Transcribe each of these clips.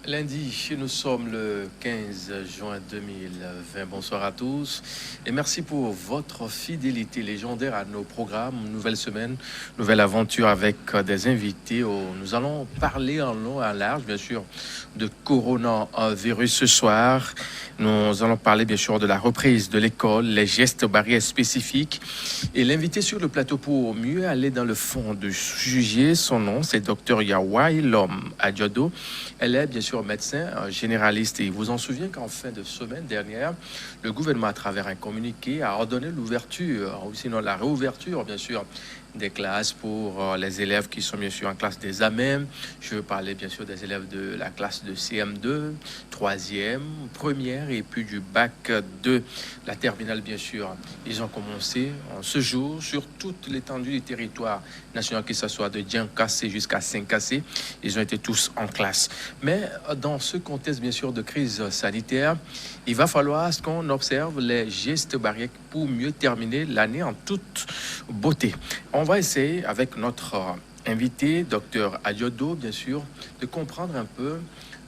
Lundi, nous sommes le 15 juin 2020. Bonsoir à tous et merci pour votre fidélité légendaire à nos programmes. Nouvelle semaine, nouvelle aventure avec des invités. Nous allons parler en long et en large, bien sûr, de coronavirus ce soir. Nous allons parler, bien sûr, de la reprise de l'école, les gestes barrières spécifiques. Et l'invité sur le plateau pour mieux aller dans le fond du sujet, son nom, c'est Dr Yawailom Adjodo. Elle est, bien sûr, médecin généraliste et il vous en souvient qu'en fin de semaine dernière, le gouvernement, à travers un communiqué, a ordonné l'ouverture, ou sinon la réouverture, bien sûr, des classes pour les élèves qui sont bien sûr en classe d'examen. Je veux parler bien sûr des élèves de la classe de CM2, 3e, première et puis du bac 2, la terminale bien sûr. Ils ont commencé en ce jour sur toute l'étendue du territoire national, que ce soit de Djankassé jusqu'à Saint-Cassé. Ils ont été tous en classe. Mais dans ce contexte bien sûr de crise sanitaire, il va falloir qu'on observe les gestes barrières pour mieux terminer l'année en toute beauté. On va essayer avec notre invité, Dr Adjodo, bien sûr, de comprendre un peu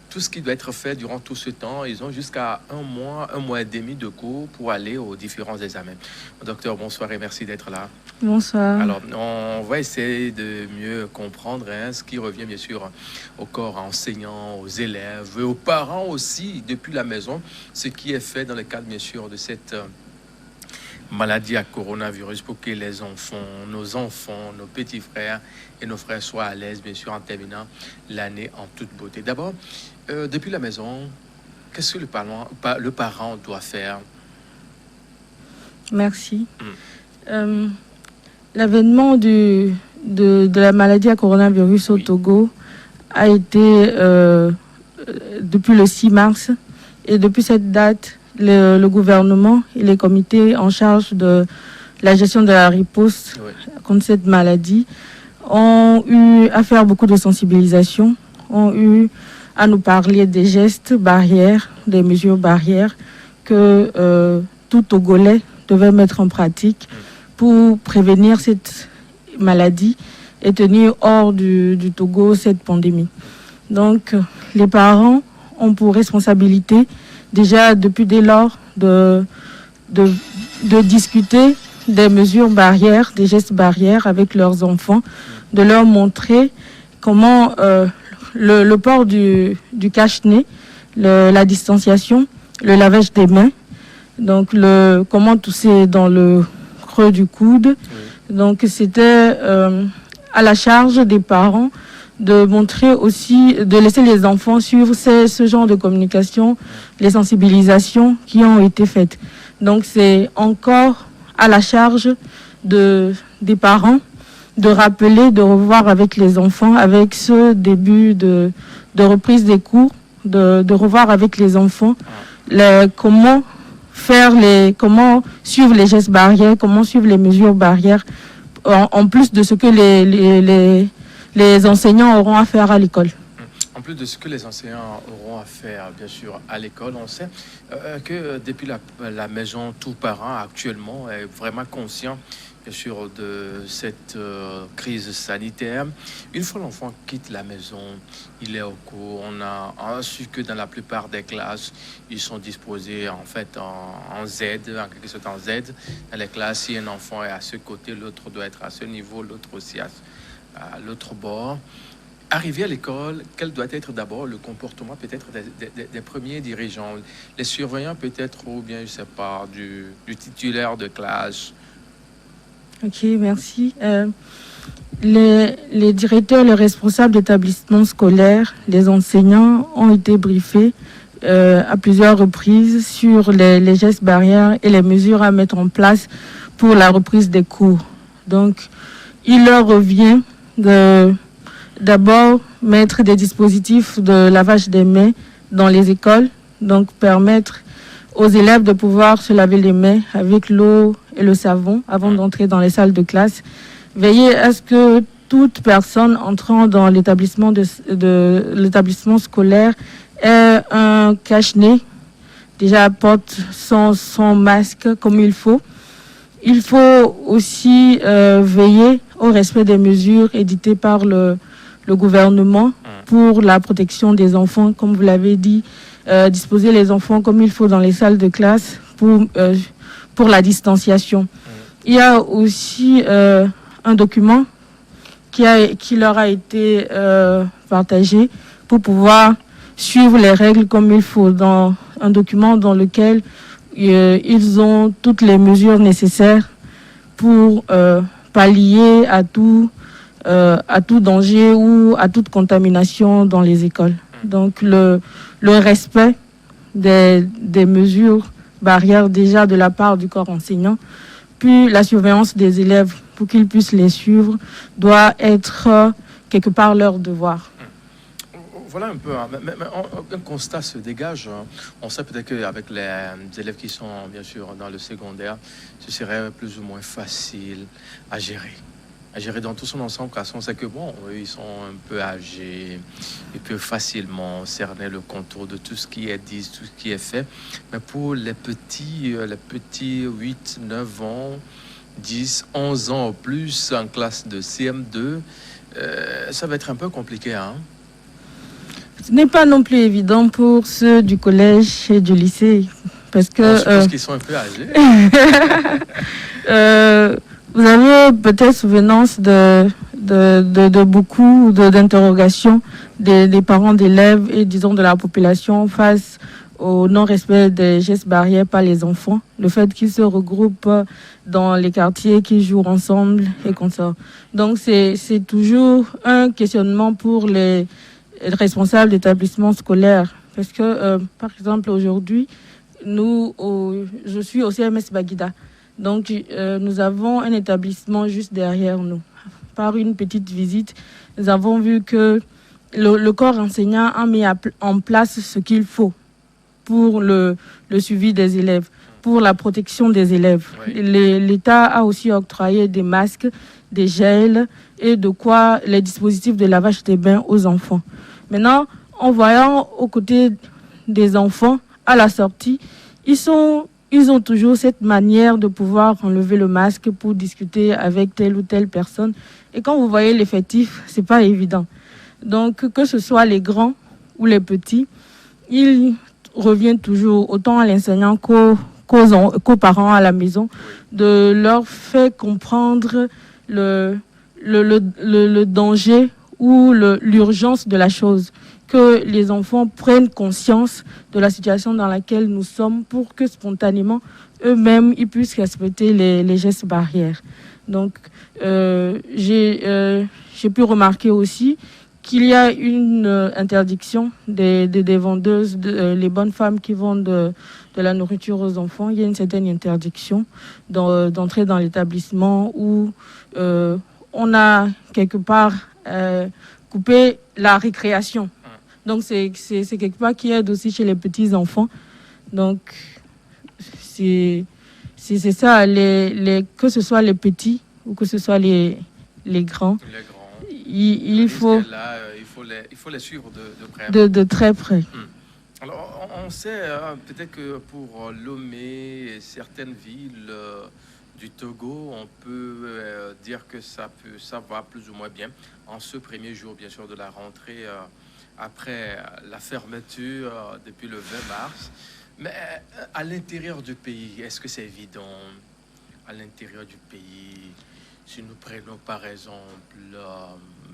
tout ce qui doit être fait durant tout ce temps. Ils ont jusqu'à un mois et demi de cours pour aller aux différents examens. Docteur, bonsoir et merci d'être là. Bonsoir. Alors, on va essayer de mieux comprendre ce qui revient bien sûr au corps enseignant, aux élèves, et aux parents aussi, depuis la maison, ce qui est fait dans le cadre bien sûr de cette maladie à coronavirus pour que les enfants, nos petits frères et nos frères soient à l'aise, bien sûr, en terminant l'année en toute beauté. D'abord, depuis la maison, qu'est-ce que le parent doit faire? Merci. L'avènement de la maladie à coronavirus au Togo a été depuis le 6 mars. Et depuis cette date, le gouvernement et les comités en charge de la gestion de la riposte contre cette maladie ont eu à faire beaucoup de sensibilisation, ont eu à nous parler des gestes barrières, des mesures barrières que tout Togolais devait mettre en pratique pour prévenir cette maladie et tenir hors du Togo cette pandémie. Donc, les parents ont pour responsabilité déjà depuis dès lors de discuter des mesures barrières, des gestes barrières avec leurs enfants, de leur montrer comment le port du cache-nez, la distanciation, le lavage des mains, donc comment tousser dans le creux du coude. Donc c'était à la charge des parents de montrer aussi, de laisser les enfants suivre ce genre de communication, les sensibilisations qui ont été faites. Donc c'est encore à la charge des parents de rappeler, de revoir avec les enfants, avec ce début de reprise des cours, de revoir avec les enfants comment suivre les gestes barrières, comment suivre les mesures barrières, en plus de ce que les enseignants auront à faire à l'école. En plus de ce que les enseignants auront à faire, bien sûr, à l'école, on sait que depuis la maison, tout parent actuellement est vraiment conscient, bien sûr, de cette crise sanitaire. Une fois l'enfant quitte la maison, il est au cours. On a su que dans la plupart des classes, ils sont disposés en fait en Z, en quelque sorte en Z. Dans les classes, si un enfant est à ce côté, l'autre doit être à ce niveau, l'autre aussi à l'autre bord. Arrivé à l'école, quel doit être d'abord le comportement peut-être des premiers dirigeants, les surveillants peut-être, ou bien, je ne sais pas, du titulaire de classe? Ok, merci. Les directeurs, les responsables d'établissements scolaires, les enseignants ont été briefés à plusieurs reprises sur les gestes barrières et les mesures à mettre en place pour la reprise des cours. Donc, il leur revient d'abord mettre des dispositifs de lavage des mains dans les écoles, donc permettre aux élèves de pouvoir se laver les mains avec l'eau et le savon avant d'entrer dans les salles de classe. Veiller à ce que toute personne entrant dans l'établissement l'établissement scolaire ait un cache-nez, déjà porte son masque comme il faut. Il faut aussi veiller au respect des mesures éditées par le gouvernement pour la protection des enfants, comme vous l'avez dit, disposer les enfants comme il faut dans les salles de classe pour la distanciation. Il y a aussi un document qui leur a été partagé pour pouvoir suivre les règles comme il faut, dans un document dans lequel ils ont toutes les mesures nécessaires pour pallier à tout danger ou à toute contamination dans les écoles. Donc le respect des mesures barrières déjà de la part du corps enseignant, puis la surveillance des élèves pour qu'ils puissent les suivre, doit être quelque part leur devoir. Voilà un peu, un constat se dégage. On sait peut-être qu'avec les élèves qui sont bien sûr dans le secondaire, ce serait plus ou moins facile à gérer dans tout son ensemble, car on sait que bon, eux, ils sont un peu âgés, ils peuvent facilement cerner le contour de tout ce qui est dit, tout ce qui est fait. Mais pour les petits 8, 9 ans, 10, 11 ans au plus, en classe de CM2, ça va être un peu compliqué, hein? Ce n'est pas non plus évident pour ceux du collège et du lycée, parce que... Je pense qu'ils sont un peu âgés. Vous avez peut-être souvenance de beaucoup d'interrogations des parents d'élèves et disons de la population face au non-respect des gestes barrières par les enfants, le fait qu'ils se regroupent dans les quartiers, qu'ils jouent ensemble et comme ça. Donc c'est toujours un questionnement pour les responsables d'établissements scolaires, parce que par exemple aujourd'hui, je suis au CMS Baguida. Donc, nous avons un établissement juste derrière nous. Par une petite visite, nous avons vu que le corps enseignant a mis en place ce qu'il faut pour le suivi des élèves, pour la protection des élèves. Oui. L'État a aussi octroyé des masques, des gels et les dispositifs de lavage des bains aux enfants. Maintenant, en voyant aux côtés des enfants, à la sortie, ils ont toujours cette manière de pouvoir enlever le masque pour discuter avec telle ou telle personne. Et quand vous voyez l'effectif, c'est pas évident. Donc, que ce soit les grands ou les petits, ils reviennent toujours autant à l'enseignant qu'aux parents à la maison, de leur faire comprendre le danger ou l'urgence de la chose, que les enfants prennent conscience de la situation dans laquelle nous sommes pour que spontanément, eux-mêmes, ils puissent respecter les gestes barrières. Donc, j'ai pu remarquer aussi qu'il y a une interdiction des vendeuses, les bonnes femmes qui vendent de la nourriture aux enfants. Il y a une certaine interdiction d'entrer dans l'établissement où on a quelque part coupé la récréation. Donc, c'est quelque part qui aide aussi chez les petits-enfants. Donc, c'est ça, que ce soit les petits ou que ce soit les grands. Il faut les suivre de près. De très près. Alors, on sait peut-être que pour Lomé et certaines villes du Togo, on peut dire que ça va plus ou moins bien. En ce premier jour, bien sûr, de la rentrée, après la fermeture depuis le 20 mars. Mais à l'intérieur du pays, est-ce que c'est évident? À l'intérieur du pays, si nous prenons par exemple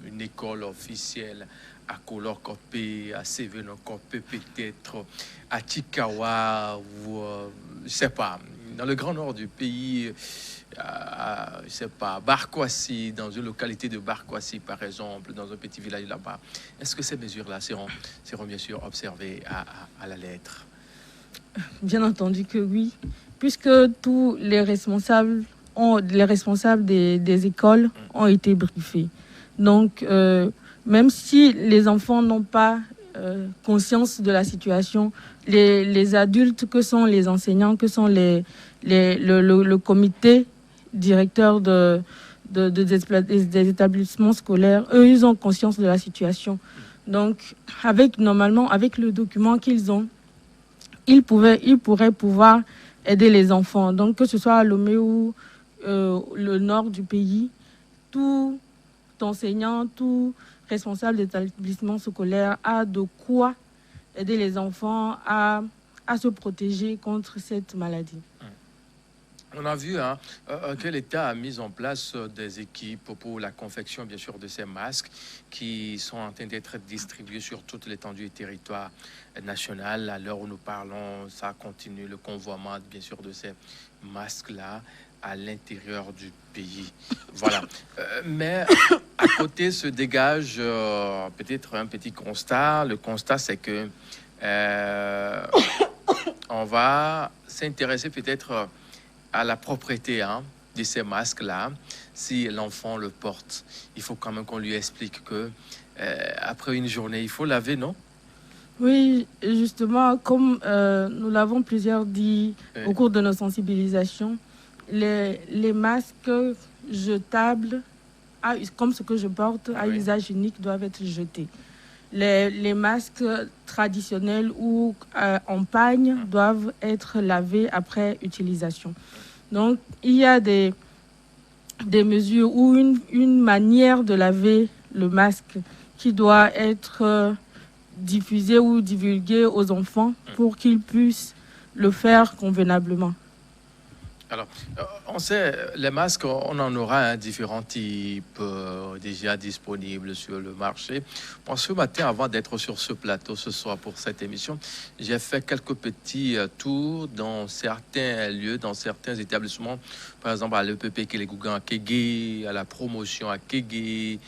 une école officielle à Kolokopé, à Sévénokopé peut-être, à Chikawa, ou je sais pas, dans le grand nord du pays, je sais pas, Barkwasi, dans une localité de Barkwasi par exemple, dans un petit village là-bas, est-ce que ces mesures-là seront bien sûr observées à la lettre? Bien entendu que oui, puisque tous les responsables des écoles ont été briefés. Donc, même si les enfants n'ont pas conscience de la situation, les adultes que sont les enseignants, que sont le comité directeur des établissements scolaires, eux, ils ont conscience de la situation. Donc, avec le document qu'ils ont, ils pourraient pouvoir aider les enfants. Donc, que ce soit à Lomé ou le nord du pays, tout enseignant, tout responsable d'établissement scolaire a de quoi aider les enfants à se protéger contre cette maladie. On a vu que l'État a mis en place des équipes pour la confection, bien sûr, de ces masques qui sont en train d'être distribués sur toute l'étendue du territoire national. À l'heure où nous parlons, ça continue le convoiement, bien sûr, de ces masques-là à l'intérieur du pays. Voilà. Mais à côté se dégage peut-être un petit constat. Le constat, c'est que on va s'intéresser peut-être à la propriété de ces masques-là. Si l'enfant le porte, il faut quand même qu'on lui explique que après une journée, il faut laver, non? Oui, justement, comme nous l'avons plusieurs dit au cours de nos sensibilisations, les masques jetables, comme ce que je porte, à usage unique, doivent être jetés. Les masques traditionnels ou en pagne doivent être lavés après utilisation. Donc, il y a des mesures ou une manière de laver le masque qui doit être diffusée ou divulguée aux enfants pour qu'ils puissent le faire convenablement. Alors, on sait, les masques, on en aura différents types déjà disponibles sur le marché. Bon, ce matin, avant d'être sur ce plateau ce soir pour cette émission, j'ai fait quelques petits tours dans certains lieux, dans certains établissements, par exemple à l'EPP Kélégougouan à Kégué, à la promotion à Kégué,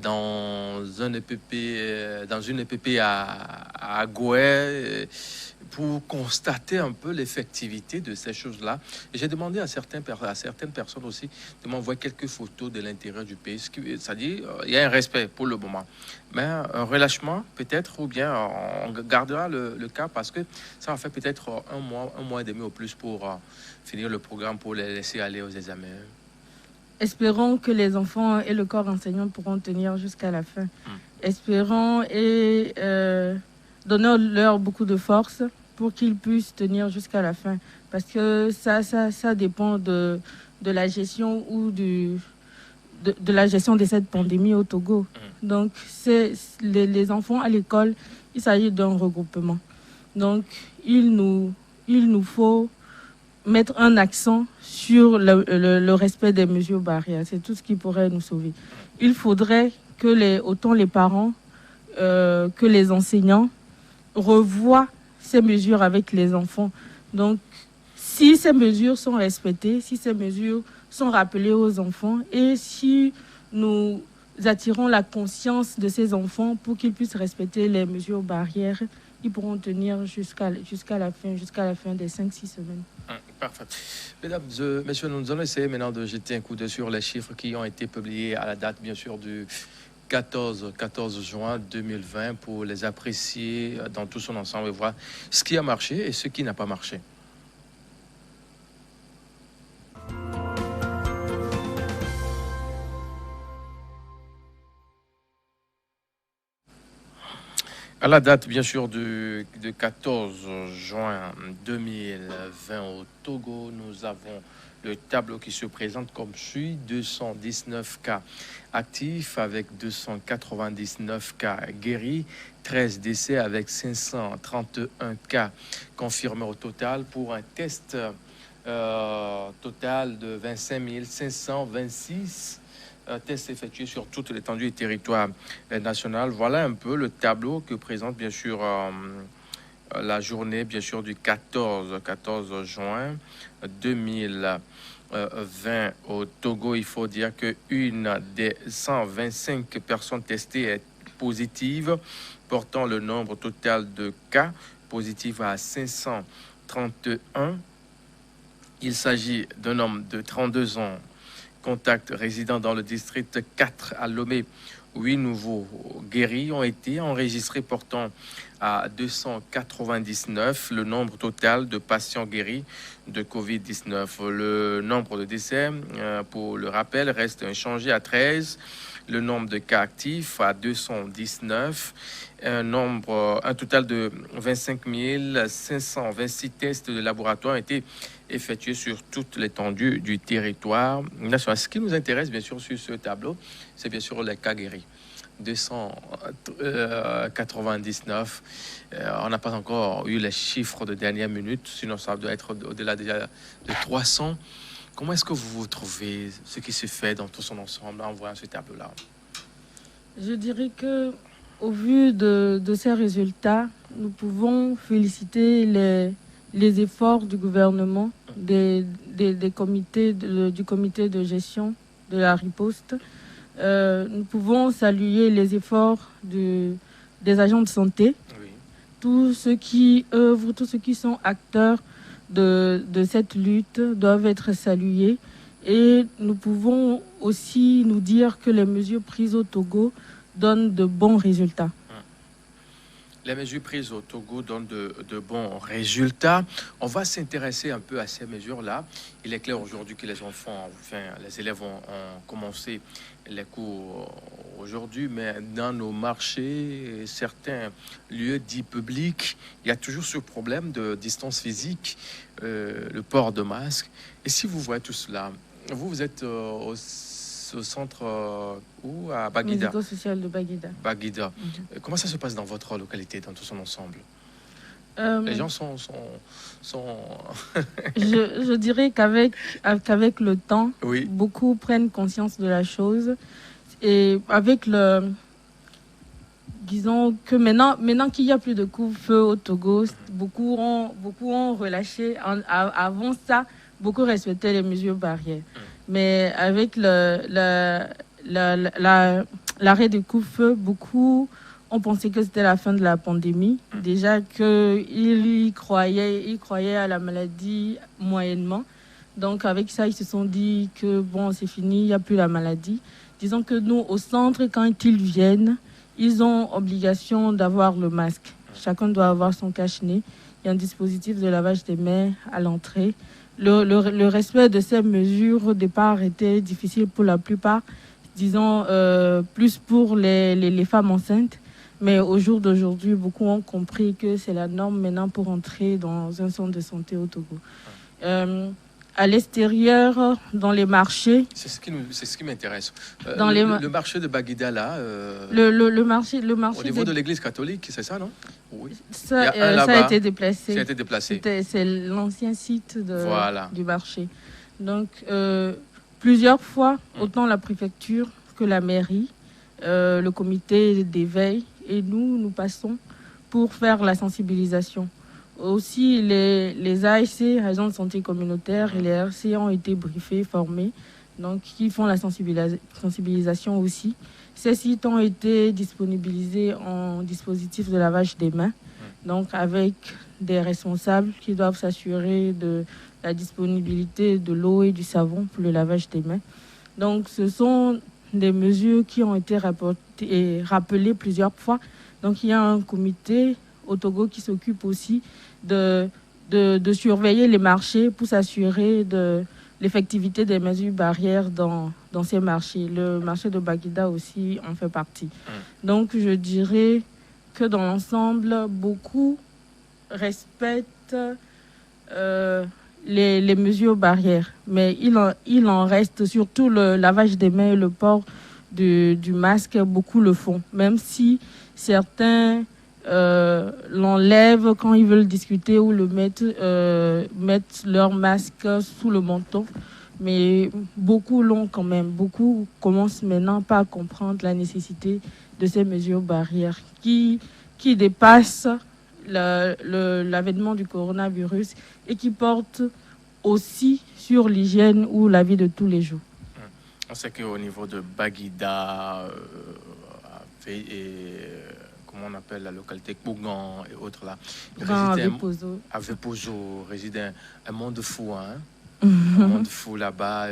dans une EPP à Goué, pour constater un peu l'effectivité de ces choses-là. Et j'ai demandé à certaines personnes aussi de m'envoyer quelques photos de l'intérieur du pays. C'est-à-dire, il y a un respect pour le moment. Mais un relâchement, peut-être, ou bien on gardera le cas parce que ça va faire peut-être un mois et demi au plus pour finir le programme, pour les laisser aller aux examens. Espérons que les enfants et le corps enseignant pourront tenir jusqu'à la fin. Espérons et donnons-leur beaucoup de force pour qu'ils puissent tenir jusqu'à la fin. Parce que ça dépend de la gestion ou de la gestion de cette pandémie au Togo. Donc, les enfants à l'école, il s'agit d'un regroupement. Donc, il nous faut mettre un accent sur le respect des mesures barrières. C'est tout ce qui pourrait nous sauver. Il faudrait que autant les parents que les enseignants revoient ces mesures avec les enfants. Donc, si ces mesures sont respectées, si ces mesures sont rappelées aux enfants et si nous attirons la conscience de ces enfants pour qu'ils puissent respecter les mesures barrières, ils pourront tenir jusqu'à la fin des 5-6 semaines. Parfait. Mesdames et messieurs, nous allons essayer maintenant de jeter un coup d'œil sur les chiffres qui ont été publiés à la date, bien sûr, du 14 juin 2020 pour les apprécier dans tout son ensemble et voir ce qui a marché et ce qui n'a pas marché. À la date, bien sûr, de 14 juin 2020 au Togo, nous avons le tableau qui se présente comme suit: 219 cas actifs avec 299 cas guéris, 13 décès avec 531 cas confirmés au total pour un test total de 25 526 tests effectués sur toute l'étendue du territoire national. Voilà un peu le tableau que présente bien sûr la journée bien sûr du 14 juin 2020 au Togo. Il faut dire que une des 125 personnes testées est positive, portant le nombre total de cas positifs à 531. Il s'agit d'un homme de 32 ans, contact résidant dans le district 4 à Lomé. 8 nouveaux guéris ont été enregistrés, portant à 299 le nombre total de patients guéris de Covid-19. Le nombre de décès, pour le rappel, reste inchangé à 13. Le nombre de cas actifs à 219. Un total de 25 526 tests de laboratoire ont été effectués sur toute l'étendue du territoire national. Ce qui nous intéresse, bien sûr, sur ce tableau, c'est bien sûr les cas guéris. 299. On n'a pas encore eu les chiffres de dernière minute, sinon ça doit être au-delà déjà de 300. Comment est-ce que vous trouvez ce qui se fait dans tout son ensemble en voyant ce tableau-là? Je dirais que, au vu de ces résultats, nous pouvons féliciter les efforts du gouvernement, des comités, du comité de gestion de la riposte. Nous pouvons saluer les efforts des agents de santé, Oui. tous ceux qui œuvrent, tous ceux qui sont acteurs de cette lutte doivent être salués. Et nous pouvons aussi nous dire que les mesures prises au Togo donnent de bons résultats. Les mesures prises au Togo donnent de bons résultats. On va s'intéresser un peu à ces mesures-là. Il est clair aujourd'hui que les enfants, enfin les élèves ont commencé les cours aujourd'hui, mais dans nos marchés, certains lieux dits publics, il y a toujours ce problème de distance physique, le port de masque. Et si vous voyez tout cela, vous êtes au centre ou à Baguida? Médico-social de Baguida. Baguida. Comment ça se passe dans votre localité, dans tout son ensemble? Les gens sont... Je dirais qu'avec le temps, Oui. beaucoup prennent conscience de la chose. Et avec disons que maintenant qu'il n'y a plus de couvre-feu au Togo, beaucoup ont relâché. Avant ça, beaucoup respectaient les mesures barrières. Mais avec l'arrêt du couvre-feu, beaucoup ont pensé que c'était la fin de la pandémie. Déjà qu'ils croyaient à la maladie moyennement. Donc avec ça, ils se sont dit que bon, c'est fini, il n'y a plus la maladie. Disons que nous, au centre, quand ils viennent, ils ont obligation d'avoir le masque. Chacun doit avoir son cache-nez. Il y a un dispositif de lavage des mains à l'entrée. Le respect de ces mesures au départ était difficile pour la plupart, disons plus pour les femmes enceintes. Mais au jour d'aujourd'hui, beaucoup ont compris que c'est la norme maintenant pour entrer dans un centre de santé au Togo. À l'extérieur, dans les marchés... C'est ce qui m'intéresse. Le marché de Baguida, là... Le marché au niveau de l'église catholique, c'est ça, non? Oui. Ça a été déplacé. Ça a été déplacé. C'est l'ancien site voilà. du marché. Donc, plusieurs fois, autant la préfecture que la mairie, le comité d'éveil, et nous passons pour faire la sensibilisation. Aussi, les ASC, agents de santé communautaire, et les RC ont été briefés, formés, donc qui font la sensibilisation aussi. Ces sites ont été disponibilisés en dispositif de lavage des mains, donc avec des responsables qui doivent s'assurer de la disponibilité de l'eau et du savon pour le lavage des mains. Donc, ce sont des mesures qui ont été rapportées et rappelées plusieurs fois. Donc, il y a un comité au Togo qui s'occupe aussi de surveiller les marchés pour s'assurer de l'effectivité des mesures barrières dans ces marchés. Le marché de Baguida aussi en fait partie. Donc, je dirais que dans l'ensemble, beaucoup respectent les mesures barrières. Mais il en reste, surtout le lavage des mains et le port du masque, beaucoup le font. Même si certains l'enlèvent quand ils veulent discuter ou mettent leur masque sous le menton. Mais beaucoup l'ont quand même. Beaucoup commencent maintenant pas à comprendre la nécessité de ces mesures barrières qui dépassent l'avènement du coronavirus et qui portent aussi sur l'hygiène ou la vie de tous les jours. On sait qu'au niveau de Baguida, comment on appelle la localité, Kougan et autres là, Avepozo réside un monde fou, hein? Un monde fou là-bas.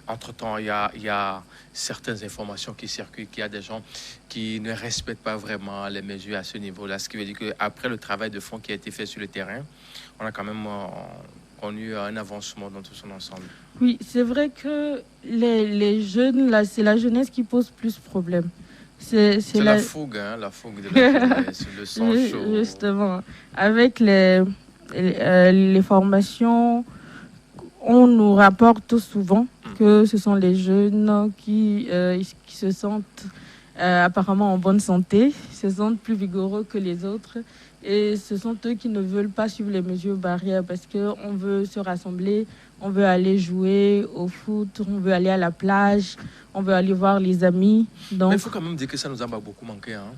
Entre-temps, il y a certaines informations qui circulent, qu'il y a des gens qui ne respectent pas vraiment les mesures à ce niveau-là. Ce qui veut dire qu'après le travail de fond qui a été fait sur le terrain, on a quand même connu un avancement dans tout son ensemble. Oui, c'est vrai que les jeunes, là, c'est la jeunesse qui pose plus problème. C'est la fougue, hein, la fougue de la jeunesse, le sang chaud. Justement, avec les formations, on nous rapporte souvent que ce sont les jeunes qui se sentent apparemment en bonne santé, se sentent plus vigoureux que les autres. Et ce sont eux qui ne veulent pas suivre les mesures barrières parce qu'on veut se rassembler, on veut aller jouer au foot, on veut aller à la plage, on veut aller voir les amis. Donc, mais il faut quand même dire que ça nous a beaucoup manqué. Hein.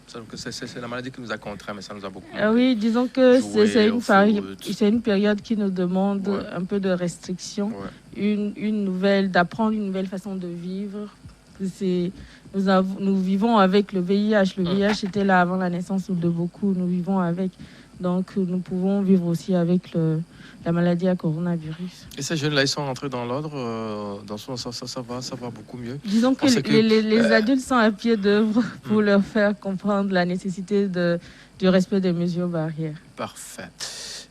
C'est la maladie qui nous a contraints, mais ça nous a beaucoup manqué. Oui, disons que c'est une période qui nous demande un peu de restriction, d'apprendre une nouvelle façon de vivre. Nous vivons avec le VIH. Le VIH était là avant la naissance de beaucoup. Nous vivons avec. Donc, nous pouvons vivre aussi avec la maladie à coronavirus. Et ces jeunes-là, ils sont rentrés dans l'ordre. Ça va beaucoup mieux. Disons que les adultes sont à pied d'œuvre pour leur faire comprendre la nécessité du respect des mesures barrières. Parfait.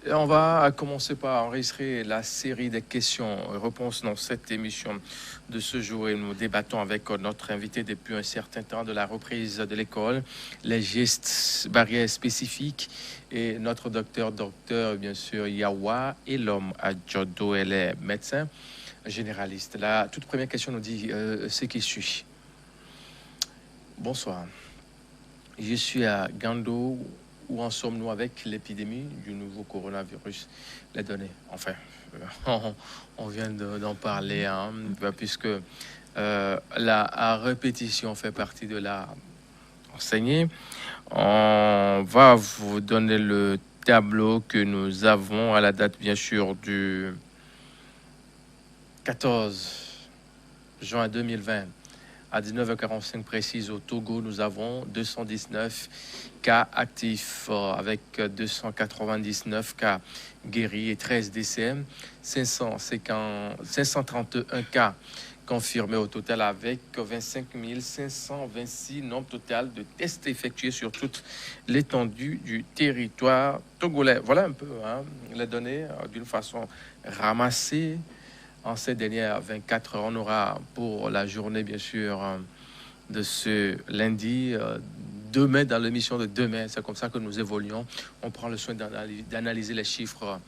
Et on va commencer par enregistrer la série des questions et réponses dans cette émission de ce jour. Et nous débattons avec notre invité depuis un certain temps de la reprise de l'école, les gestes barrières spécifiques et notre docteur bien sûr Yawa et l'homme à Jodo, elle est médecin généraliste. La toute première question nous dit ce qui suit. Bonsoir. Je suis à Gando. Où en sommes-nous avec l'épidémie du nouveau coronavirus? Les données, enfin, on vient d'en parler, hein, puisque la répétition fait partie de l'art enseigné. On va vous donner le tableau que nous avons à la date, bien sûr, du 14 juin 2020. À 19h45 précise au Togo, nous avons 219 cas actifs avec 299 cas guéris et 13 décès, 531 cas confirmés au total avec 25 526 nombres total de tests effectués sur toute l'étendue du territoire togolais. Voilà un peu les données d'une façon ramassée. En ces dernières 24 heures, on aura pour la journée, bien sûr, de ce lundi, demain, dans l'émission de demain, c'est comme ça que nous évoluons. On prend le soin d'analyser les chiffres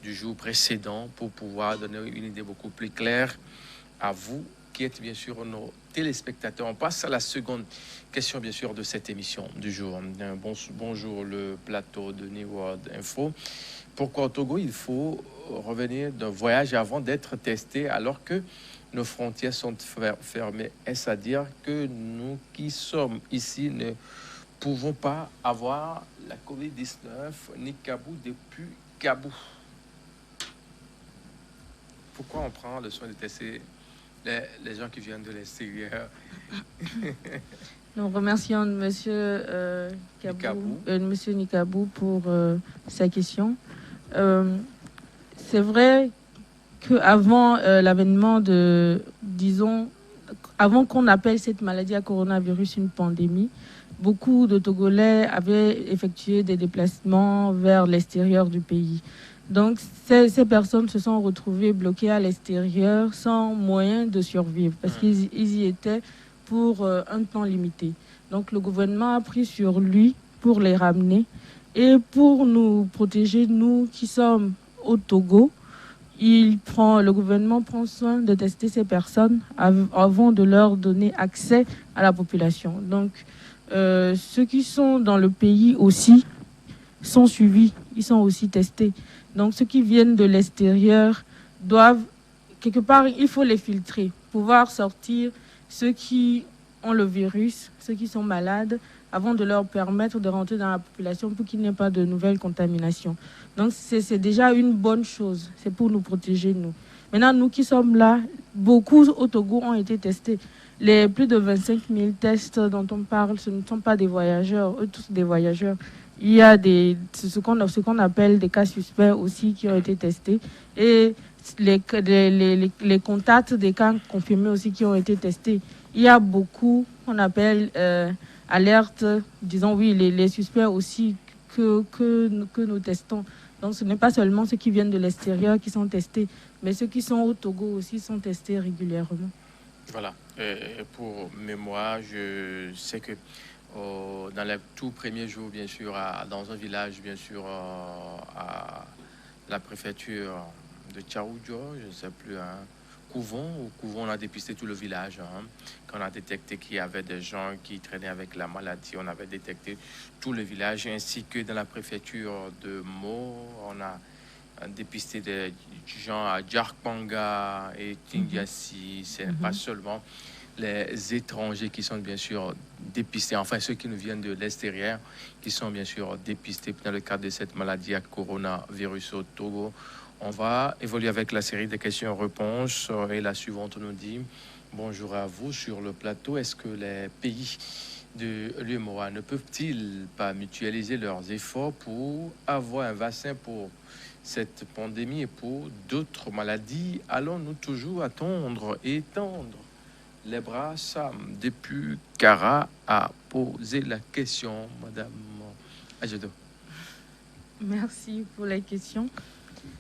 du jour précédent pour pouvoir donner une idée beaucoup plus claire à vous, qui êtes bien sûr nos téléspectateurs. On passe à la seconde question, bien sûr, de cette émission du jour. Bonjour, le plateau de New World Info. Pourquoi au Togo, il faut revenir d'un voyage avant d'être testé alors que nos frontières sont fermées? Est-ce à dire que nous qui sommes ici ne pouvons pas avoir la COVID-19 ni Kabou depuis Kabou? Pourquoi on prend le soin de tester les gens qui viennent de l'extérieur? Nous remercions M. Monsieur Nikabou pour sa question. C'est vrai qu'avant l'avènement avant qu'on appelle cette maladie à coronavirus une pandémie, beaucoup de Togolais avaient effectué des déplacements vers l'extérieur du pays. Donc, ces personnes se sont retrouvées bloquées à l'extérieur sans moyen de survivre parce qu'ils y étaient pour un temps limité. Donc, le gouvernement a pris sur lui pour les ramener. Et pour nous protéger, nous qui sommes au Togo, le gouvernement prend soin de tester ces personnes avant de leur donner accès à la population. Donc, ceux qui sont dans le pays aussi sont suivis, ils sont aussi testés. Donc, ceux qui viennent de l'extérieur doivent, quelque part, il faut les filtrer, pouvoir sortir ceux qui ont le virus, ceux qui sont malades, avant de leur permettre de rentrer dans la population pour qu'il n'y ait pas de nouvelles contaminations. Donc, c'est déjà une bonne chose. C'est pour nous protéger, nous. Maintenant, nous qui sommes là, beaucoup au Togo ont été testés. Les plus de 25 000 tests dont on parle, ce ne sont pas des voyageurs, eux tous des voyageurs. Il y a ce qu'on appelle des cas suspects aussi qui ont été testés. Et les contacts des cas confirmés aussi qui ont été testés. Il y a beaucoup qu'on appelle alertes, disons oui, les suspects aussi que nous testons. Donc ce n'est pas seulement ceux qui viennent de l'extérieur qui sont testés, mais ceux qui sont au Togo aussi sont testés régulièrement. Voilà. Et pour mémoire, je sais que dans les tout premiers jours, bien sûr, dans un village, bien sûr, à la préfecture de Tchaoudjo, je ne sais plus, Au couvent, on a dépisté tout le village. Quand on a détecté qu'il y avait des gens qui traînaient avec la maladie, on avait détecté tout le village, ainsi que dans la préfecture de Meaux, on a dépisté des gens à Djarkpanga et Tindiassi. C'est pas seulement les étrangers qui sont bien sûr dépistés, enfin ceux qui nous viennent de l'extérieur, qui sont bien sûr dépistés dans le cadre de cette maladie à coronavirus au Togo. On va évoluer avec la série de questions-réponses et la suivante nous dit: bonjour à vous sur le plateau. Est-ce que les pays de l'UEMOA ne peuvent-ils pas mutualiser leurs efforts pour avoir un vaccin pour cette pandémie et pour d'autres maladies? Allons-nous toujours attendre et tendre les bras? Sam depuis Cara a posé la question, Madame Ajedo. Merci pour la question.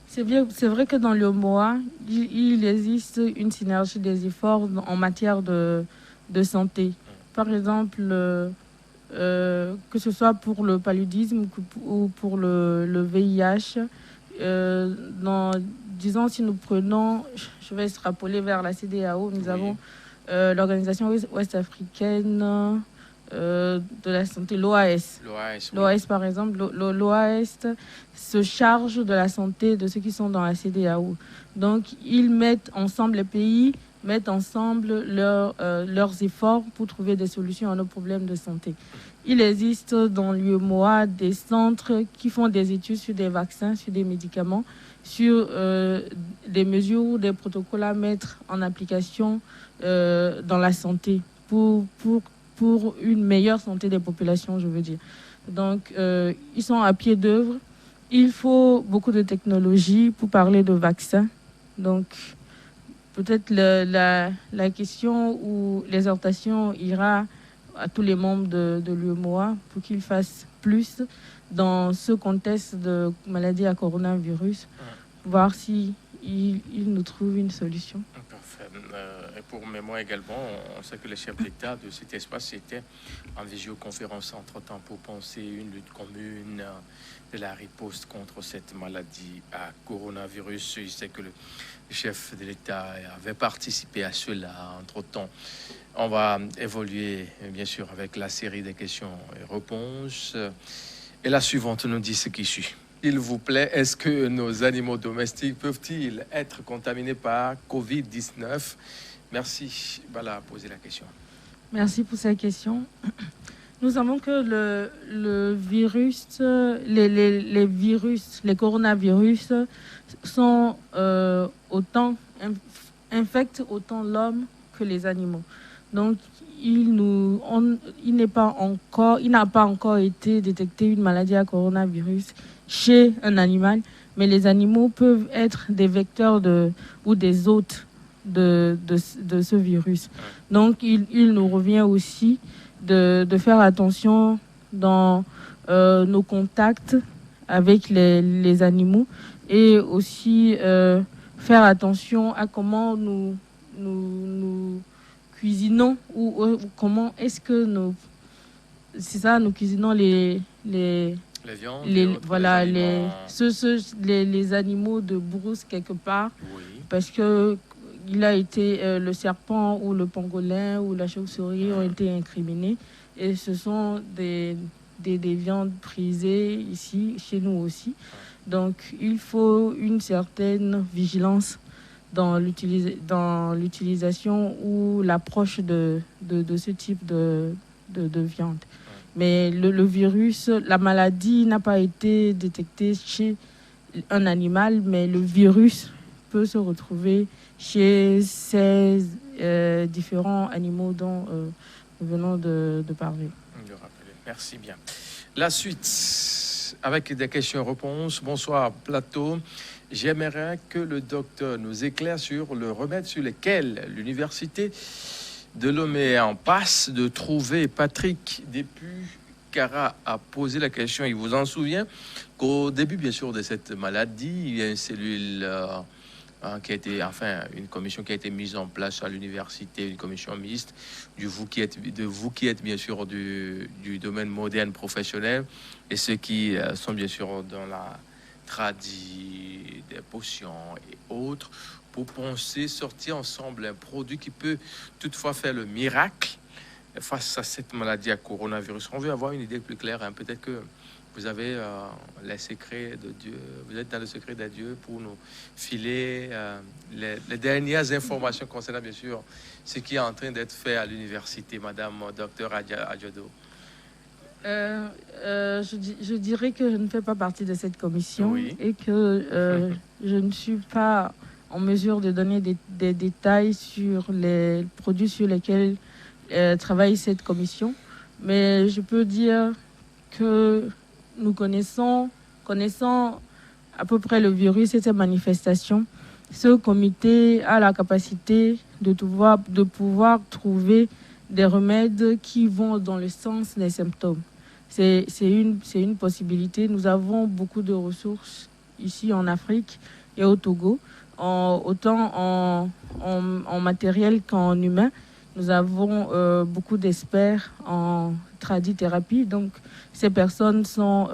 C'est vrai que dans le MOA, il existe une synergie des efforts en matière de santé. Par exemple, que ce soit pour le paludisme ou pour le VIH, disons, si nous prenons, je vais extrapoler vers la CEDEAO, nous avons l'Organisation ouest-africaine de la santé, l'OAS. L'OAS, par exemple, l'OAS se charge de la santé de ceux qui sont dans la CEDEAO. Donc, ils mettent ensemble, les pays mettent ensemble leurs efforts pour trouver des solutions à nos problèmes de santé. Il existe dans l'UEMOA des centres qui font des études sur des vaccins, sur des médicaments, sur des mesures, des protocoles à mettre en application dans la santé pour une meilleure santé des populations, je veux dire. Donc, ils sont à pied d'œuvre. Il faut beaucoup de technologie pour parler de vaccins. Donc, peut-être la question ou l'exhortation ira à tous les membres de l'UEMOA pour qu'ils fassent plus dans ce contexte de maladie à coronavirus, voir si ils nous trouvent une solution. Parfait. Et pour mémoire également, on sait que les chefs d'État de cet espace étaient en visioconférence entre-temps pour penser une lutte commune de la riposte contre cette maladie à coronavirus. Je sais que le chef de l'État avait participé à cela entre-temps. On va évoluer, bien sûr, avec la série des questions et réponses. Et la suivante nous dit ce qui suit. S'il vous plaît, est-ce que nos animaux domestiques peuvent-ils être contaminés par Covid-19? Merci. Bala a posé la question. Merci pour cette question. Nous savons que le virus, les virus, les coronavirus sont infectent autant l'homme que les animaux. Donc, il n'a pas encore été détecté une maladie à coronavirus chez un animal, mais les animaux peuvent être des vecteurs ou des hôtes de ce virus. Donc, il nous revient aussi de faire attention dans nos contacts avec les animaux et aussi faire attention à comment nous cuisinons ou comment est-ce que nous cuisinons les viandes, les animaux de brousse quelque part, parce que il a été le serpent ou le pangolin ou la chauve-souris ont été incriminés et ce sont des viandes prisées ici chez nous aussi. Donc il faut une certaine vigilance dans l'utilisation ou l'approche de ce type de viande. Mais le virus, la maladie n'a pas été détectée chez un animal, mais le virus peut se retrouver chez ces différents animaux dont nous venons de parler. Merci bien. La suite, avec des questions-réponses. Bonsoir, plateau. J'aimerais que le docteur nous éclaire sur le remède sur lequel l'université de Lomé est en passe de trouver. Patrick Depuis-Cara a posé la question. Il vous en souvient qu'au début, bien sûr, de cette maladie, il y a une cellule qui a été, une commission qui a été mise en place à l'université, une commission mixte de vous qui êtes bien sûr du domaine moderne professionnel et ceux qui sont bien sûr dans la tradie des potions et autres, pour penser, sortir ensemble un produit qui peut toutefois faire le miracle face à cette maladie à coronavirus. On veut avoir une idée plus claire. Hein. Peut-être que vous avez les secrets de Dieu, vous êtes dans le secret de Dieu pour nous filer les dernières informations concernant bien sûr ce qui est en train d'être fait à l'université, Madame Docteur Adjodo. Je dirais que je ne fais pas partie de cette commission Oui. et que je ne suis pas en mesure de donner des détails sur les produits sur lesquels travaille cette commission. Mais je peux dire que nous connaissons à peu près le virus et ses manifestations. Ce comité a la capacité de pouvoir trouver des remèdes qui vont dans le sens des symptômes. C'est une possibilité. Nous avons beaucoup de ressources ici en Afrique et au Togo, autant en matériel qu'en humain. Nous avons beaucoup d'experts en tradithérapie. Donc, ces personnes sont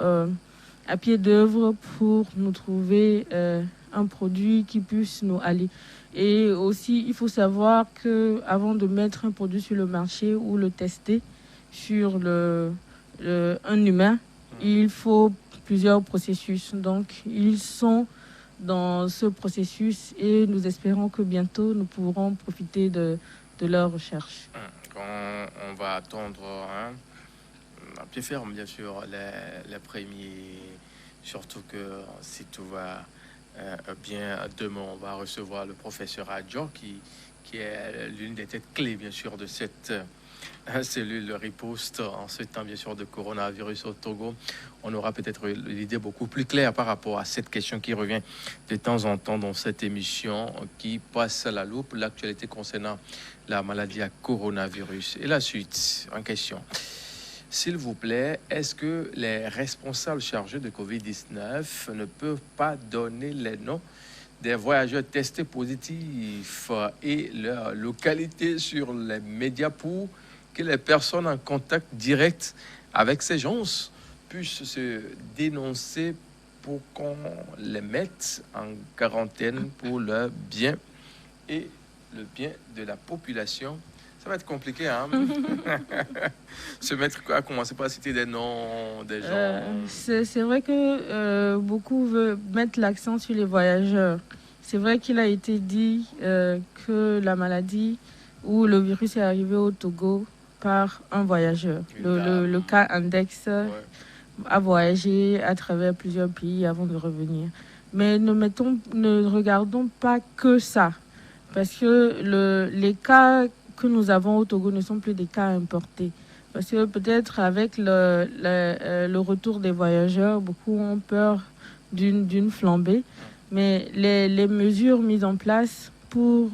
à pied d'œuvre pour nous trouver un produit qui puisse nous aller. Et aussi, il faut savoir qu'avant de mettre un produit sur le marché ou le tester sur un humain, il faut plusieurs processus. Donc, ils sont dans ce processus et nous espérons que bientôt, nous pourrons profiter de leur recherche. On va attendre à pied ferme, bien sûr, les premiers, surtout que si tout va bien, demain, on va recevoir le professeur Adjo, qui est l'une des têtes clés, bien sûr, de cette cellule de riposte en ce temps, bien sûr, de coronavirus au Togo. On aura peut-être l'idée beaucoup plus claire par rapport à cette question qui revient de temps en temps dans cette émission qui passe à la loupe l'actualité concernant la maladie à coronavirus. Et la suite, en question. S'il vous plaît, est-ce que les responsables chargés de COVID-19 ne peuvent pas donner les noms des voyageurs testés positifs et leur localité sur les médias pour que les personnes en contact direct avec ces gens puissent se dénoncer pour qu'on les mette en quarantaine pour leur bien et le bien de la population? Ça va être compliqué, hein? Se mettre à commencer par citer des noms, des gens. C'est vrai que beaucoup veulent mettre l'accent sur les voyageurs. C'est vrai qu'il a été dit que la maladie ou le virus est arrivé au Togo par un voyageur. Le cas index a voyagé à travers plusieurs pays avant de revenir. Mais ne regardons pas que ça. Parce que les cas que nous avons au Togo ne sont plus des cas importés. Parce que peut-être avec le retour des voyageurs, beaucoup ont peur d'une flambée. Mais les mesures mises en place pour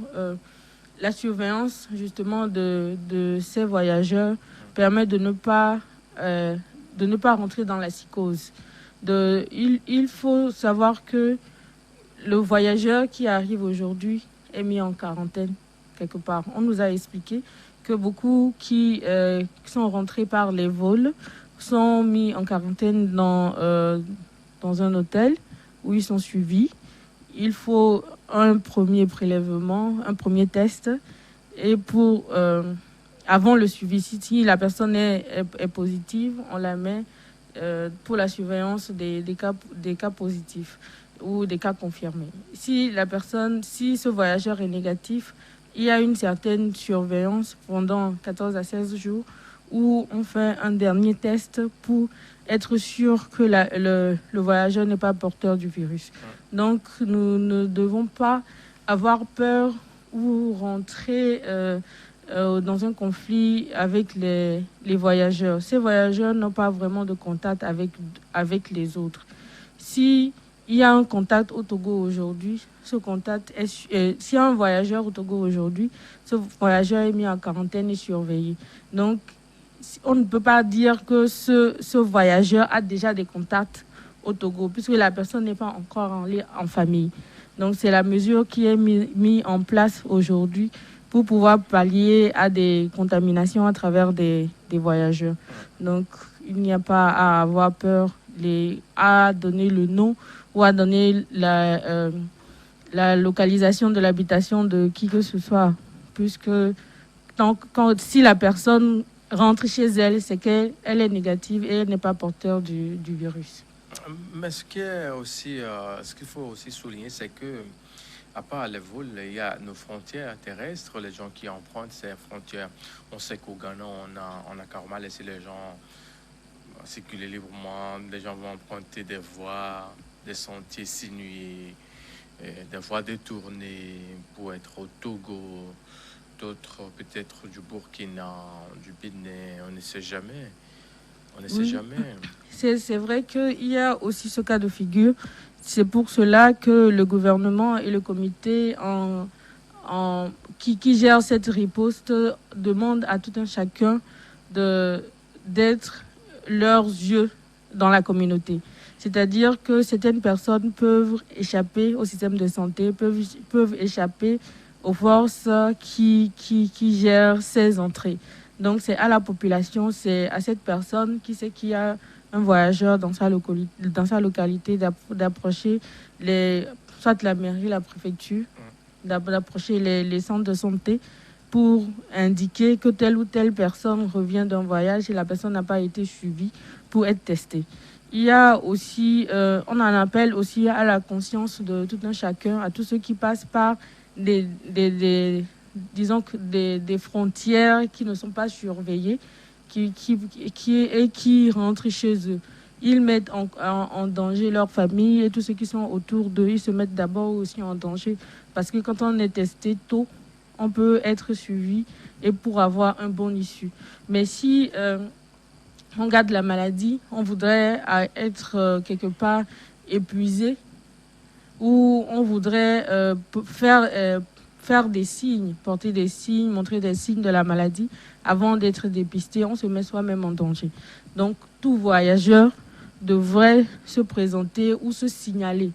la surveillance justement de ces voyageurs permettent de ne pas rentrer dans la psychose. Il faut savoir que le voyageur qui arrive aujourd'hui est mis en quarantaine quelque part. On nous a expliqué que beaucoup qui sont rentrés par les vols sont mis en quarantaine dans un hôtel où ils sont suivis. Il faut un premier prélèvement, un premier test. Et avant le suivi, si la personne est positive, on la met pour la surveillance des cas positifs ou des cas confirmés. Si ce voyageur est négatif, il y a une certaine surveillance pendant 14 à 16 jours où on fait un dernier test pour être sûr que le voyageur n'est pas porteur du virus. Donc, nous ne devons pas avoir peur ou rentrer dans un conflit avec les voyageurs. Ces voyageurs n'ont pas vraiment de contact avec les autres. Si il y a un contact au Togo aujourd'hui, s'il y a un voyageur au Togo aujourd'hui, ce voyageur est mis en quarantaine et surveillé. Donc, on ne peut pas dire que ce voyageur a déjà des contacts au Togo, puisque la personne n'est pas encore en famille. Donc, c'est la mesure qui est mise en place aujourd'hui pour pouvoir pallier à des contaminations à travers des voyageurs. Donc, il n'y a pas à avoir peur à donner le nom ou à donner la localisation de l'habitation de qui que ce soit, puisque si la personne rentre chez elle, c'est qu'elle est négative et elle n'est pas porteur du virus. Mais ce qu'il faut aussi souligner, c'est que à part les vols, il y a nos frontières terrestres, les gens qui empruntent ces frontières. On sait qu'au Ghana, on a carrément laissé les gens circuler librement. Les gens vont emprunter des voies, des sentiers sinueux, des voies détournées pour être au Togo, d'autres peut-être du Burkina, du Bénin, on ne sait jamais. On ne sait jamais. C'est vrai qu'il y a aussi ce cas de figure. C'est pour cela que le gouvernement et le comité qui gère cette riposte demandent à tout un chacun d'être leurs yeux dans la communauté. C'est-à-dire que certaines personnes peuvent échapper au système de santé, peuvent échapper aux forces qui gèrent ces entrées. Donc c'est à la population, c'est à cette personne qui sait qu'il y a un voyageur dans sa localité d'approcher soit la mairie, la préfecture, d'approcher les centres de santé pour indiquer que telle ou telle personne revient d'un voyage et la personne n'a pas été suivie pour être testée. Il y a aussi, on en appelle aussi à la conscience de tout un chacun, à tous ceux qui passent par des frontières qui ne sont pas surveillées, qui rentrent chez eux. Ils mettent en danger leur famille et tous ceux qui sont autour d'eux. Ils se mettent d'abord aussi en danger parce que quand on est testé tôt, on peut être suivi et pour avoir un bon issue. Mais si on garde la maladie, on voudrait être quelque part épuisé ou on voudrait faire des signes, porter des signes, montrer des signes de la maladie avant d'être dépisté, on se met soi-même en danger. Donc, tout voyageur devrait se présenter ou se signaler.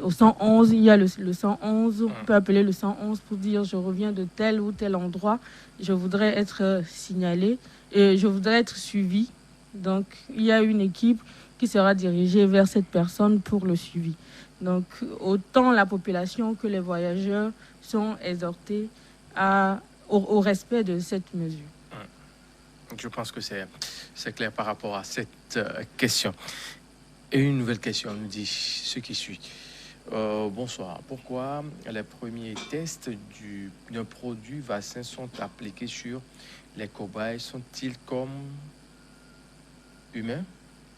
Au 111, il y a le 111, on peut appeler le 111 pour dire je reviens de tel ou tel endroit, je voudrais être signalé et je voudrais être suivi. Donc, il y a une équipe qui sera dirigée vers cette personne pour le suivi. Donc, autant la population que les voyageurs sont exhortés au respect de cette mesure. Je pense que c'est clair par rapport à cette question. Et une nouvelle question nous dit ce qui suit. Bonsoir. Pourquoi les premiers tests d'un produit vaccin sont appliqués sur les cobayes? Sont-ils comme humains?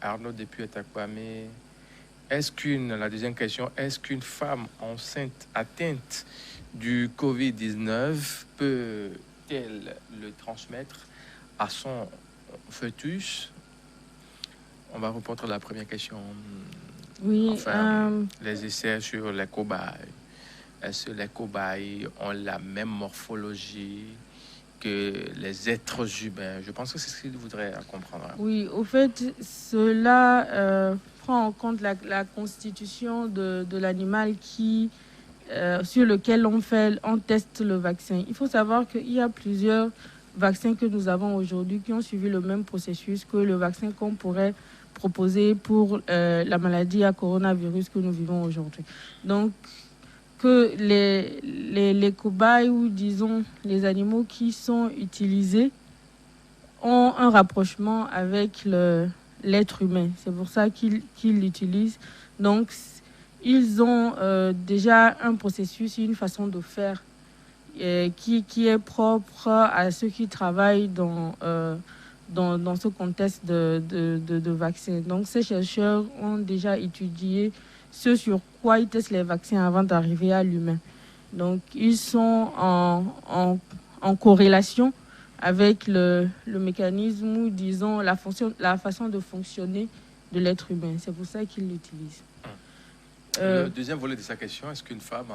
Arnaud depuis Etakwame. La deuxième question, est-ce qu'une femme enceinte atteinte du Covid-19 peut-elle le transmettre à son fœtus? On va répondre à la première question. Oui. Les essais sur les cobayes. Est-ce que les cobayes ont la même morphologie que les êtres humains? Je pense que c'est ce qu'il voudrait comprendre. Oui, au fait, cela prend en compte la constitution de l'animal sur lequel on teste le vaccin. Il faut savoir qu'il y a plusieurs vaccins que nous avons aujourd'hui qui ont suivi le même processus que le vaccin qu'on pourrait proposer pour la maladie à coronavirus que nous vivons aujourd'hui. Donc, que les cobayes ou disons les animaux qui sont utilisés ont un rapprochement avec l'être humain. C'est pour ça qu'ils l'utilisent. Donc, ils ont déjà un processus, une façon de faire qui est propre à ceux qui travaillent dans ce contexte de vaccins. Donc, ces chercheurs ont déjà étudié ce sur quoi ils testent les vaccins avant d'arriver à l'humain. Donc, ils sont en corrélation avec le mécanisme ou, disons, la façon de fonctionner de l'être humain. C'est pour ça qu'ils l'utilisent. Le deuxième volet de sa question, est-ce qu'une femme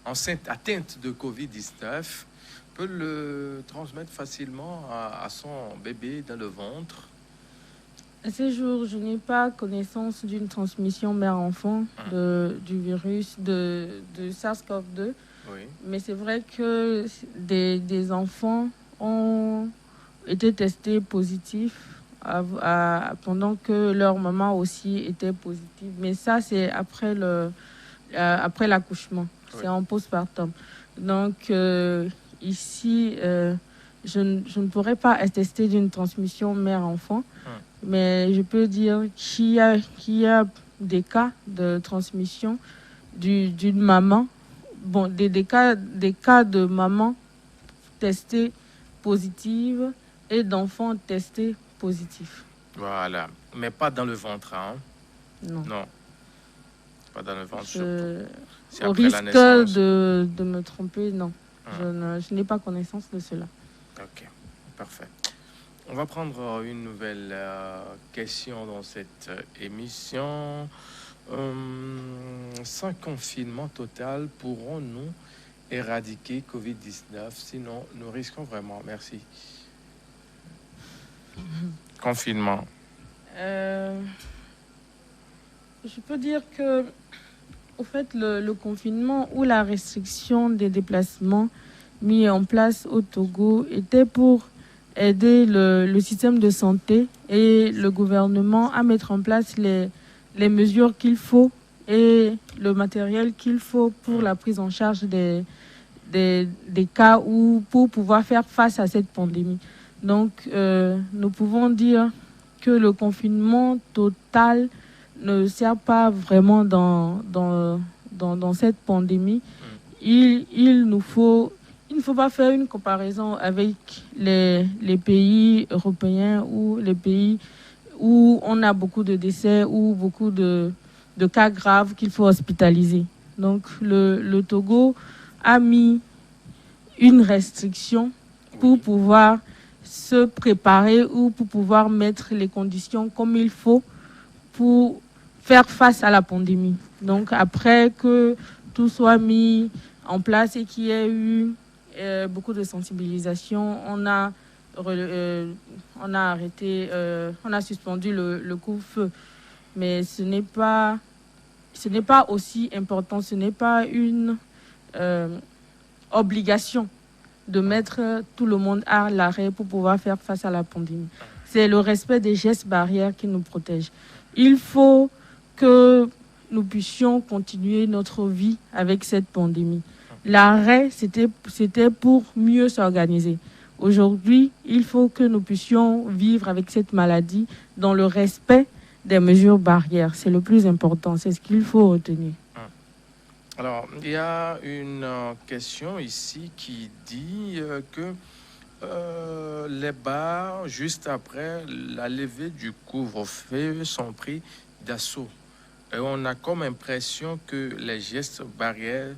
enceinte atteinte de Covid-19 peut le transmettre facilement à son bébé dans le ventre? À ce jour, je n'ai pas connaissance d'une transmission mère-enfant du virus de SARS-CoV-2. Oui. Mais c'est vrai que des enfants ont été testés positifs pendant que leur maman aussi était positive. Mais ça, c'est après après l'accouchement. Oui. C'est en postpartum. Donc, ici, je ne pourrais pas attester d'une transmission mère-enfant, mais je peux dire qu'il y a des cas de transmission d'une maman, bon, des cas de maman testée positive et d'enfants testés positifs. Voilà. Mais pas dans le ventre, hein? Non. Non. Pas dans le ventre, surtout. C'est Au après la risque naissance. de me tromper, non. Je n'ai pas connaissance de cela. Ok, parfait. On va prendre une nouvelle question dans cette émission. Sans confinement total, pourrons-nous éradiquer Covid-19? Sinon, nous risquons vraiment. Merci. Confinement. Je peux dire que, au fait, le confinement ou la restriction des déplacements mis en place au Togo était pour aider le système de santé et le gouvernement à mettre en place les mesures qu'il faut et le matériel qu'il faut pour la prise en charge des cas ou pour pouvoir faire face à cette pandémie. Donc, nous pouvons dire que le confinement total ne sert pas vraiment dans cette pandémie. Il ne faut pas faire une comparaison avec les pays européens ou les pays où on a beaucoup de décès ou beaucoup de cas graves qu'il faut hospitaliser. Donc, le Togo a mis une restriction pour pouvoir se préparer ou pour pouvoir mettre les conditions comme il faut pour faire face à la pandémie. Donc, après que tout soit mis en place et qu'il y ait eu beaucoup de sensibilisation, on a arrêté, on a suspendu le couvre-feu. Mais ce n'est pas aussi important, ce n'est pas une obligation de mettre tout le monde à l'arrêt pour pouvoir faire face à la pandémie. C'est le respect des gestes barrières qui nous protège. Il faut que nous puissions continuer notre vie avec cette pandémie. L'arrêt, c'était pour mieux s'organiser. Aujourd'hui, il faut que nous puissions vivre avec cette maladie dans le respect des mesures barrières. C'est le plus important, c'est ce qu'il faut retenir. Alors, il y a une question ici qui dit que les bars, juste après la levée du couvre-feu, sont pris d'assaut. Et on a comme impression que les gestes barrières,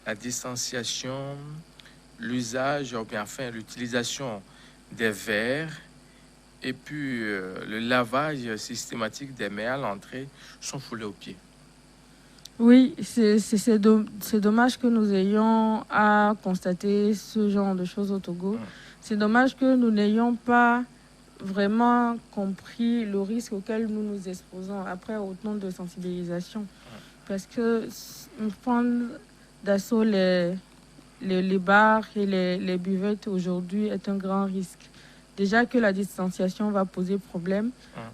la distanciation, l'usage, ou bien enfin l'utilisation des verres et puis le lavage systématique des mains à l'entrée sont foulés aux pieds. Oui, c'est dommage que nous ayons à constater ce genre de choses au Togo. C'est dommage que nous n'ayons pas vraiment compris le risque auquel nous nous exposons après autant de sensibilisation. Parce que prendre d'assaut les bars et les buvettes aujourd'hui est un grand risque. Déjà que la distanciation va poser problème,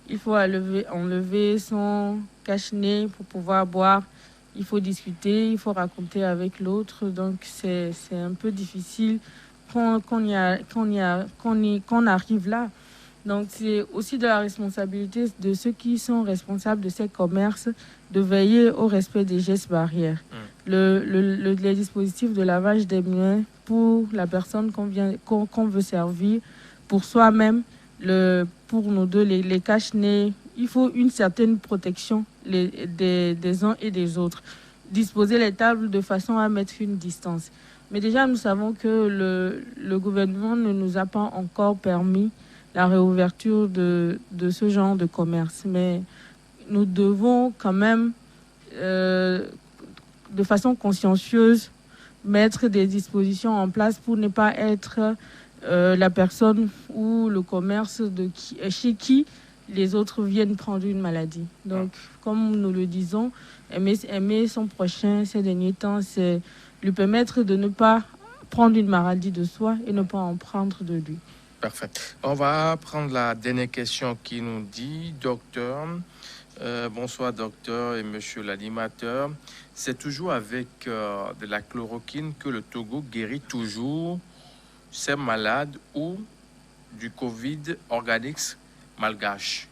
il faut enlever son cache-nez pour pouvoir boire. Il faut discuter, il faut raconter avec l'autre. Donc, c'est un peu difficile qu'on arrive là. Donc, c'est aussi de la responsabilité de ceux qui sont responsables de ces commerces de veiller au respect des gestes barrières. Les dispositifs de lavage des mains pour la personne qu'on veut servir, pour soi-même, pour nous deux, les cache-nez. Il faut une certaine protection des uns et des autres. Disposer les tables de façon à mettre une distance. Mais déjà, nous savons que le gouvernement ne nous a pas encore permis la réouverture de ce genre de commerce. Mais nous devons quand même, de façon consciencieuse, mettre des dispositions en place pour ne pas être la personne ou le commerce chez qui les autres viennent prendre une maladie. Donc, comme nous le disons, aimer son prochain ces derniers temps, c'est lui permettre de ne pas prendre une maladie de soi et ne pas en prendre de lui. Parfait. On va prendre la dernière question qui nous dit, docteur, bonsoir docteur et monsieur l'animateur, c'est toujours avec de la chloroquine que le Togo guérit toujours ses malades ou du Covid organique malgache?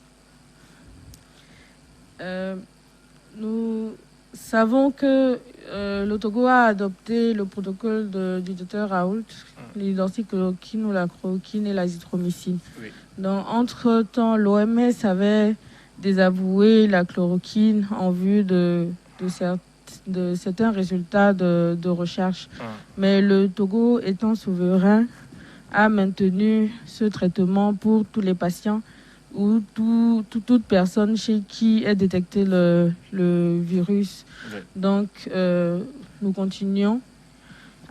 Nous savons que le Togo a adopté le protocole du docteur Raoult, l'hydroxychloroquine ou la chloroquine et l'azithromycine. Oui. Donc, entre-temps, l'OMS avait désavoué la chloroquine en vue de certains résultats de recherche. Mais le Togo, étant souverain, a maintenu ce traitement pour tous les patients ou toute personne chez qui est détecté le virus. Oui. Donc, nous continuons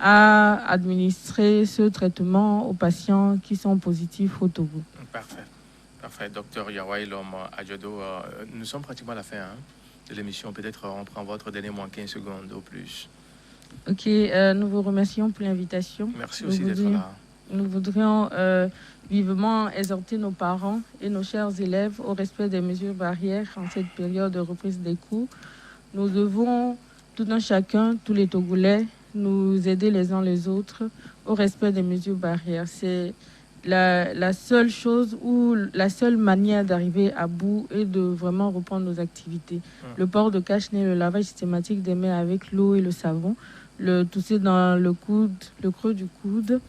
à administrer ce traitement aux patients qui sont positifs au Togo. Parfait. Parfait. Docteur Yawa Elom Adjodo, nous sommes pratiquement à la fin de l'émission. Peut-être on prend votre dernier moins 15 secondes au plus. Ok, nous vous remercions pour l'invitation. Merci aussi d'être là. Nous voudrions vivement exhorter nos parents et nos chers élèves au respect des mesures barrières en cette période de reprise des cours. Nous devons, tout un chacun, tous les Togolais, nous aider les uns les autres au respect des mesures barrières. C'est la seule chose ou la seule manière d'arriver à bout et de vraiment reprendre nos activités. Le port de cache-nez, le lavage systématique des mains avec l'eau et le savon, le tousser dans le coude, le creux du coude,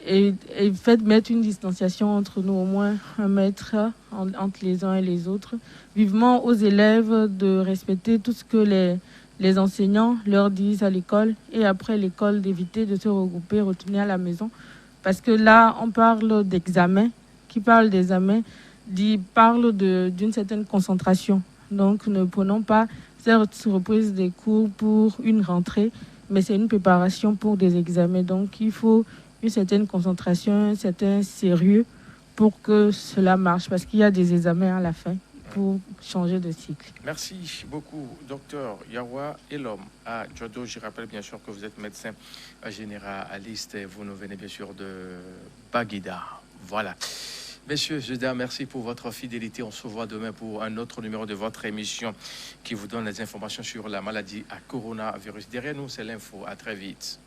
et faites mettre une distanciation entre nous, au moins 1 mètre entre les uns et les autres. Vivement aux élèves de respecter tout ce que les enseignants leur disent à l'école, et après l'école d'éviter de se regrouper, retourner à la maison. Parce que là, on parle d'examen. Qui parle d'examen parle d'une certaine concentration. Donc, ne prenons pas cette reprise des cours pour une rentrée, mais c'est une préparation pour des examens. Donc, il faut une certaine concentration, un certain sérieux pour que cela marche, parce qu'il y a des examens à la fin pour changer de cycle. Merci beaucoup, docteur Yawa Elom Adjodo. Je rappelle bien sûr que vous êtes médecin généraliste et vous nous venez bien sûr de Baguida. Voilà. Messieurs, mesdames, merci pour votre fidélité. On se voit demain pour un autre numéro de votre émission qui vous donne les informations sur la maladie à coronavirus. Derrière nous, c'est l'info. À très vite.